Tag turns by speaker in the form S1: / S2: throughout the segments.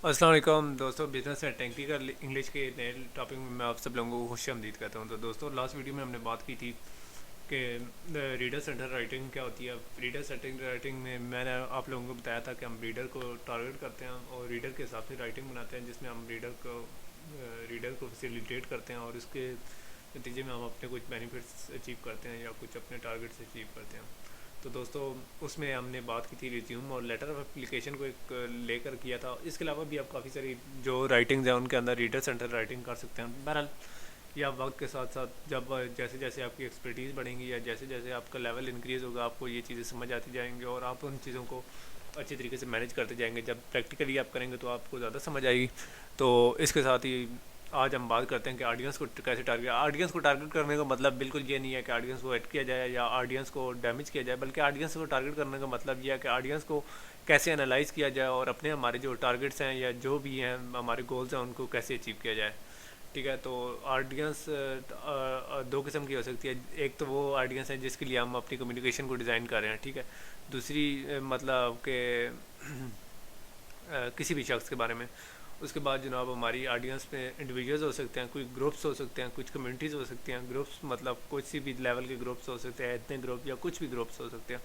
S1: अस्सलाम वालेकुम दोस्तों, बिजनेस एंड टेक्निकल इंग्लिश के नए टॉपिक में मैं आप सब लोगों को खुश आमदीद कहता हूँ। तो दोस्तों, लास्ट वीडियो में हमने बात की थी कि रीडर सेंटर राइटिंग क्या होती है। रीडर सेंटर राइटिंग में मैंने आप लोगों को बताया था कि हम रीडर को टारगेट करते हैं और रीडर के हिसाब से राइटिंग बनाते हैं, जिसमें हम रीडर को फैसिलिटेट करते हैं और उसके नतीजे में हम अपने कुछ बेनिफिट्स अचीव करते हैं या कुछ अपने टारगेट्स अचीव करते हैं। तो दोस्तों, उसमें हमने बात की थी रिज्यूम और लेटर ऑफ एप्लीकेशन को एक लेकर किया था। इसके अलावा भी आप काफ़ी सारी जो राइटिंग्स हैं उनके अंदर रीडर सेंटर राइटिंग कर सकते हैं। बहरहाल, या वक्त के साथ साथ जब जैसे जैसे आपकी एक्सपर्टीज़ बढ़ेंगी या जैसे जैसे आपका लेवल इंक्रीज़ होगा, आपको ये चीज़ें समझ आती जाएंगी और आप उन चीज़ों को अच्छी तरीके से मैनेज करते जाएंगे। जब प्रैक्टिकली आप करेंगे तो आपको ज़्यादा समझ आएगी। तो इसके साथ ही आज हम बात करते हैं कि ऑडियंस को कैसे टारगेट। ऑडियंस को टारगेट करने का मतलब बिल्कुल ये नहीं है कि ऑडियंस को हिट किया जाए या ऑडियंस को डैमेज किया जाए, बल्कि ऑडियंस को टारगेट करने का मतलब ये है कि ऑडियंस को कैसे एनालाइज किया जाए और अपने हमारे जो टारगेट्स हैं या जो भी हैं हमारे गोल्स हैं उनको कैसे अचीव किया जाए। ठीक है, तो ऑडियंस दो किस्म की हो सकती है। एक तो वो ऑडियंस है जिसके लिए हम अपनी कम्युनिकेशन को डिज़ाइन कर रहे हैं। ठीक है, दूसरी मतलब कि किसी भी शख्स के बारे में। उसके बाद जनाब हमारी ऑडियंस में इंडिविजुअल्स हो सकते हैं, कुछ ग्रुप्स हो सकते हैं, कुछ कम्युनिटीज़ हो सकती हैं। ग्रुप्स मतलब कुछ सी भी लेवल के ग्रुप्स हो सकते हैं, इतने ग्रुप या कुछ भी ग्रुप्स हो सकते हैं।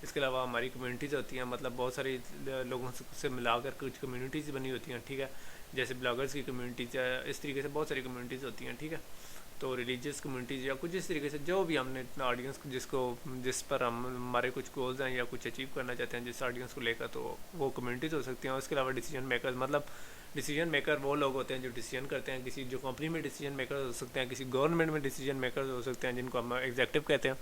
S1: इसके अलावा हमारी कम्युनिटीज़ होती हैं, मतलब बहुत सारी लोगों से मिलाकर कुछ कम्युनिटीज़ बनी होती हैं। ठीक है, जैसे ब्लॉगर्स की कम्युनिटीज़ है, इस तरीके से बहुत सारी कम्युनिटीज़ होती हैं। ठीक है, तो रिलीजियस कम्युनिटीज़ या कुछ इस तरीके से जो भी हमने ऑडियंस जिस पर हम हमारे कुछ गोल्स हैं या कुछ अचीव करना चाहते हैं जिस ऑडियंस को लेकर, तो वो कम्युनिटीज़ हो सकती हैं। और इसके अलावा डिसीजन मेकर्स, मतलब डिसीजन मेकर वो लोग होते हैं जो डिसीजन करते हैं। किसी जो कंपनी में डिसीजन मेकर हो सकते हैं, किसी गवर्नमेंट में डिसीजन मेकर हो सकते हैं जिनको हम एग्जेक्टिव कहते हैं।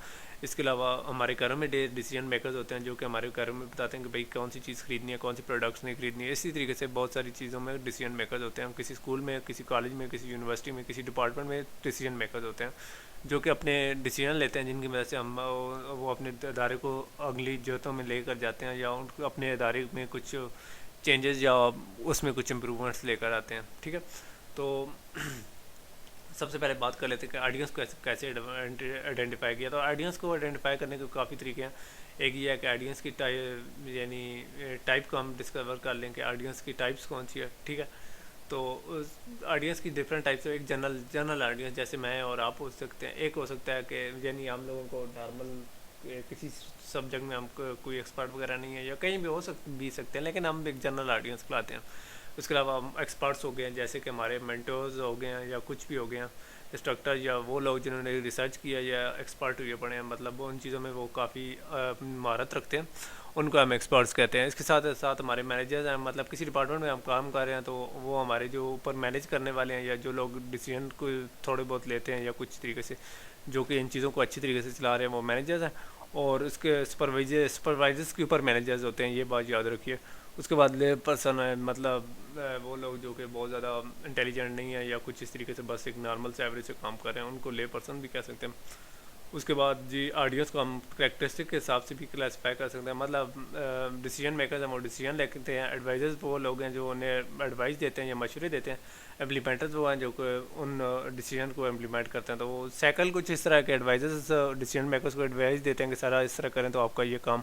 S1: इसके अलावा हमारे घरों में डिसीजन मेकर्स होते हैं जो कि हमारे घरों में बताते हैं कि भाई कौन सी चीज़ खरीदनी है, कौन सी प्रोडक्ट्स नहीं खरीदनी है। इसी तरीके से बहुत सारी चीज़ों में डिसीजन मेकर्स होते हैं। किसी स्कूल में, किसी कॉलेज में, किसी यूनिवर्सिटी में, किसी डिपार्टमेंट में डिसीजन मेकर्स होते हैं जो कि अपने डिसीजन लेते हैं, जिनकी वजह से हम वो अपने अदारे को अगली जरूरतों में लेकर जाते हैं या उनको अपने अदारे में कुछ चेंजेस या उसमें कुछ इम्प्रूवमेंट्स लेकर आते हैं। ठीक है, तो सबसे पहले बात कर लेते हैं कि ऑडियंस को कैसे आइडेंटिफाई किया। तो ऑडियंस को आइडेंटिफाई करने के काफ़ी तरीके हैं। एक ये है कि ऑडियंस की यानी टाइप को हम डिस्कवर कर लें कि ऑडियंस की टाइप्स कौन सी है। ठीक है, तो ऑडियंस की डिफरेंट टाइप्स है। एक जनरल ऑडियंस जैसे मैं और आप हो सकते हैं। एक हो सकता है कि यानी हम लोगों को नॉर्मल किसी सब्जेक्ट में हम कोई एक्सपर्ट वगैरह नहीं है या कहीं भी भी सकते हैं, लेकिन हम एक जनरल ऑडियंस को लाते हैं। उसके अलावा हम एक्सपर्ट्स हो गए हैं, जैसे कि हमारे मेंटर्स हो गए हैं या कुछ भी हो गए हैं, इंस्ट्रक्टर या वो लोग जिन्होंने रिसर्च किया या एक्सपर्ट हुए पड़े हैं, मतलब वो उन चीज़ों में वो काफ़ी महारत रखते हैं, उनको हम एक्सपर्ट्स कहते हैं। इसके साथ साथ हमारे मैनेजर्स हैं, मतलब किसी डिपार्टमेंट में हम काम कर रहे हैं तो वो हमारे जो ऊपर मैनेज करने वाले हैं या जो लोग डिसीजन को थोड़े बहुत लेते हैं या कुछ तरीके से जो कि इन चीज़ों को अच्छी तरीके से चला रहे हैं, वो मैनेजर्स हैं। और उसके सुपरवाइजर्स के ऊपर मैनेजर्स होते हैं, ये बात याद रखिए। उसके बाद ले पर्सन है, मतलब वो लोग जो कि बहुत ज़्यादा इंटेलिजेंट नहीं है या कुछ इस तरीके से बस एक नॉर्मल से एवरेज से काम कर रहे हैं, उनको ले पर्सन भी कह सकते हैं। उसके बाद जी ऑडियंस को हम करेक्टरिस्टिक के हिसाब से भी क्लासीफाई कर सकते हैं। मतलब डिसीजन मेकर्स हैं वो डिसीजन लेते हैं, एडवाइजर्स वो लोग हैं जो उन्हें एडवाइस देते हैं या मशवरे देते हैं, इम्प्लीमेंटर्स वो हैं जो कि उन डिसीजन को इम्प्लीमेंट करते हैं। तो वो साइकिल कुछ इस तरह के एडवाइजर्स डिसीजन मेकर्स को एडवाइस देते हैं कि सारा इस तरह करें तो आपका ये काम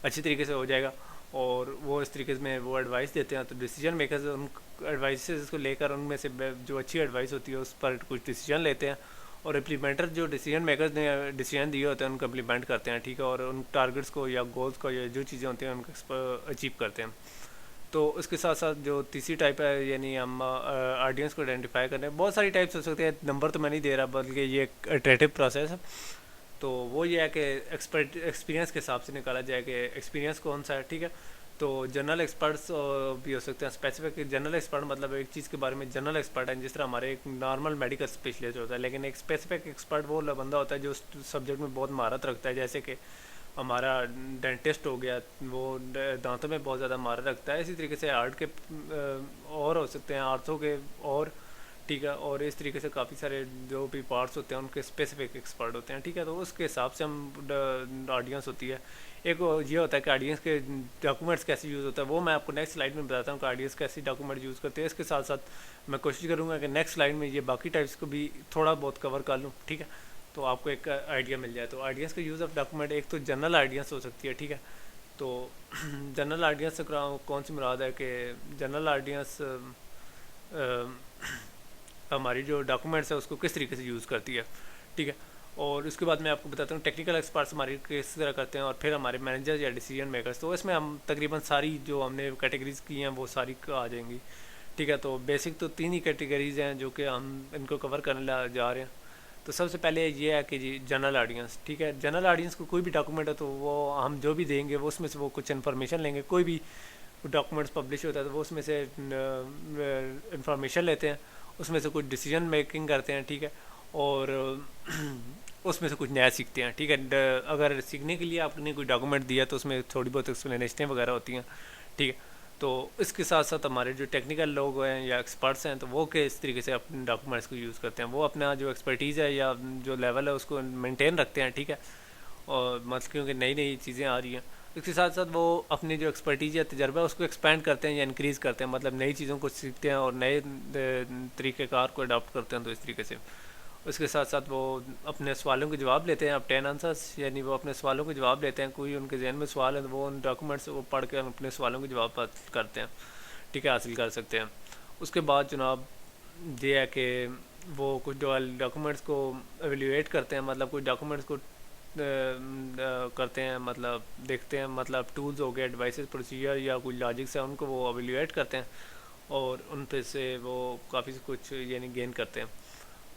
S1: अच्छी तरीके से हो जाएगा, और वो इस तरीके में वो एडवाइस देते हैं। तो डिसीजन मेकर्स उन एडवाइस को लेकर उनमें से जो अच्छी एडवाइस होती है उस पर कुछ डिसीजन लेते हैं, और इम्प्लीमेंटर जो डिसीजन मेकर्स ने डिसीजन दिए होते हैं उनको इम्प्लीमेंट करते हैं। ठीक है, और उन टारगेट्स को या गोल्स को या जो चीज़ें होती हैं उनको अचीव करते हैं। तो उसके साथ साथ जो तीसरी टाइप है, यानी हम ऑडियंस को आइडेंटिफाई करने बहुत सारी टाइप्स हो सकते हैं, नंबर तो मैं नहीं दे रहा, बल्कि ये एक इटरेटिव प्रोसेस है। तो वो ये है कि एक्सपीरियंस के हिसाब से निकाला जाए कि एक्सपीरियंस कौन सा है। ठीक है, तो जनरल एक्सपर्ट्स भी हो सकते हैं। स्पेसिफिक जनरल एक्सपर्ट मतलब एक चीज़ के बारे में जनरल एक्सपर्ट है, जिस तरह हमारे एक नॉर्मल मेडिकल स्पेशलिस्ट होता है, लेकिन एक स्पेसिफिक एक्सपर्ट वो बंदा होता है जो सब्जेक्ट में बहुत महारत रखता है। जैसे कि हमारा डेंटिस्ट हो गया, वो दांतों में बहुत ज़्यादा महारत रखता है। इसी तरीके से आर्ट के और हो सकते हैं, आर्थो के और। ठीक है, और इस तरीके से काफ़ी सारे जो भी पार्ट्स होते हैं उनके स्पेसिफिक एक्सपर्ट होते हैं। ठीक है, तो उसके हिसाब से हम ऑडियंस होती है। एक ये होता है कि ऑडियंस के डॉक्यूमेंट्स कैसे यूज़ होता है, वो मैं आपको नेक्स्ट स्लाइड में बताता हूँ कि ऑडियंस कैसे डॉक्यूमेंट यूज़ करते हैं। इसके साथ साथ मैं कोशिश करूँगा कि नेक्स्ट स्लाइड में ये बाकी टाइप्स को भी थोड़ा बहुत कवर कर लूँ। ठीक है, तो आपको एक आइडिया मिल जाए। तो आइडियंस का यूज़ ऑफ डॉक्यूमेंट एक तो जनरल आइडियंस हो सकती है। ठीक है, तो जनरल ऑडियंस से कौन सी मुराद है कि जनरल ऑडियंस हमारी जो डॉक्यूमेंट्स है उसको किस तरीके से यूज़ करती है, ठीक है। और उसके बाद मैं आपको बताता हूँ टेक्निकल एक्सपर्ट्स हमारी किस तरह करते हैं, और फिर हमारे मैनेजर्स या डिसीजन मेकर्स। तो इसमें हम तकरीबन सारी जो हमने कैटेगरीज की हैं वो सारी आ जाएंगी, ठीक है। तो बेसिक तो 3 ही कैटेगरीज हैं जो कि हम इनको कवर करने जा रहे हैं। तो सबसे पहले ये है कि जी जनरल ऑडियंस, ठीक है। जनरल ऑडियंस को कोई भी डॉक्यूमेंट है तो वो हम जो भी देंगे वो उसमें से वो कुछ इन्फॉर्मेशन लेंगे। कोई भी डॉक्यूमेंट्स पब्लिश होता है तो वो उसमें से इंफॉर्मेशन लेते हैं, उसमें से कुछ डिसीजन मेकिंग करते हैं, ठीक है। और उसमें से कुछ नया सीखते हैं, ठीक है। अगर सीखने के लिए आपने कोई डॉक्यूमेंट दिया तो उसमें थोड़ी बहुत एक्सप्लेनेशनें वगैरह होती हैं, ठीक है। तो इसके साथ साथ हमारे जो टेक्निकल लोग हैं या एक्सपर्ट्स हैं तो वो किस तरीके से अपने डॉक्यूमेंट्स को यूज़ करते हैं, वो अपना जो एक्सपर्टीज़ है या जो लेवल है उसको मेंटेन रखते हैं, ठीक है। और मतलब क्योंकि नई नई चीज़ें आ रही हैं, इसके साथ साथ वो अपनी जो एक्सपर्टीज़ या तजर्बा है उसको एक्सपेंड करते हैं या इंक्रीज़ करते हैं, मतलब नई चीज़ों को सीखते हैं और नए तरीक़ेकार को अडॉप्ट करते हैं। तो इस तरीके से उसके साथ साथ वो अपने सवालों के जवाब लेते हैं, अब 10 आंसर्स, यानी वो अपने सवालों के जवाब लेते हैं। कोई उनके जहन में सवाल है तो वो उन डॉक्यूमेंट्स को पढ़ के अपने सवालों के जवाब करते हैं, ठीक है, हासिल कर सकते हैं। उसके बाद जनाब ये है कि वो कुछ डॉक्यूमेंट्स को एवेल्यूएट करते हैं, मतलब कुछ डॉक्यूमेंट्स को करते हैं, मतलब देखते हैं, मतलब टूल्स हो गए, डिवाइसेस, प्रोसीजर या कोई लॉजिक्स है उनको वो एवेल्यूएट करते हैं और उन पे से वो काफ़ी कुछ यानी गेन करते हैं।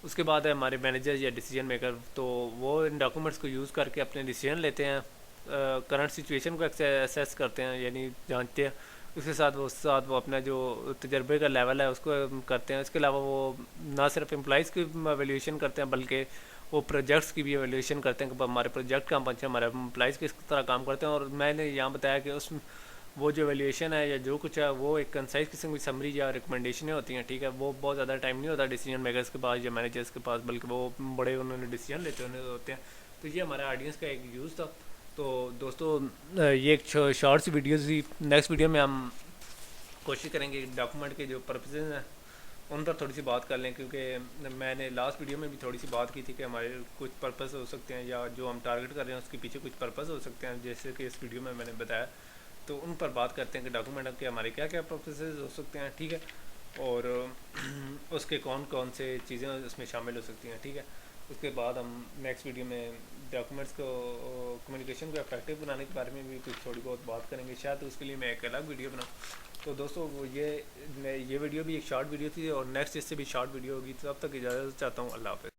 S1: उसके बाद है हमारे मैनेजर या डिसीजन मेकर, तो वो इन डॉक्यूमेंट्स को यूज़ करके अपने डिसीजन लेते हैं, करंट सिचुएशन को असेस करते हैं यानी जानते हैं। उसके साथ वो अपना जो तजर्बे का लेवल है उसको करते हैं। इसके अलावा वो ना सिर्फ एम्प्लॉइज़ की एवेल्यूशन करते हैं बल्कि वो प्रोजेक्ट्स की भी एवेल्यूशन करते हैं कि हमारे प्रोजेक्ट कहाँ पहुँचे, हमारे एम्प्लॉइज़ किस तरह काम करते हैं। और मैंने यहाँ बताया कि उस वो जो वैल्यूएशन है या जो कुछ है वो एक कंसाइज किस्म की समरी या रिकमेंडेशनें होती हैं, ठीक है। वो बहुत ज़्यादा टाइम नहीं होता डिसीजन मेकर्स के पास या मैनेजर्स के पास, बल्कि वो बड़े उन्होंने डिसीजन लेते होते हैं। तो ये हमारे ऑडियंस का एक यूज़ था। तो दोस्तों ये एक शॉर्ट सी वीडियो थी। नेक्स्ट वीडियो में हम कोशिश करेंगे डॉक्यूमेंट के जो पर्पसेस हैं उन पर थोड़ी सी बात कर लें, क्योंकि मैंने लास्ट वीडियो में भी थोड़ी सी बात की थी कि हमारे कुछ पर्पस हो सकते हैं या जो हम टारगेट कर रहे हैं उसके पीछे कुछ पर्पस हो सकते हैं, जैसे कि इस वीडियो में मैंने बताया। तो उन पर बात करते हैं कि डॉक्यूमेंट के हमारे क्या क्या पर्पसेस हो सकते हैं, ठीक है, और उसके कौन कौन से चीज़ें उसमें शामिल हो सकती हैं, ठीक है। उसके बाद हम नेक्स्ट वीडियो में डॉक्यूमेंट्स को कम्युनिकेशन को इफेक्टिव बनाने के बारे में भी कुछ थोड़ी बहुत बात करेंगे, शायद उसके लिए मैं एक अलग वीडियो बनाऊँ। तो दोस्तों वो ये वीडियो भी एक शॉर्ट वीडियो थी और नेक्स्ट इससे भी शॉर्ट वीडियो होगी। तो अब तक इजाज़त चाहता हूँ। अल्लाह हाफ़िज़।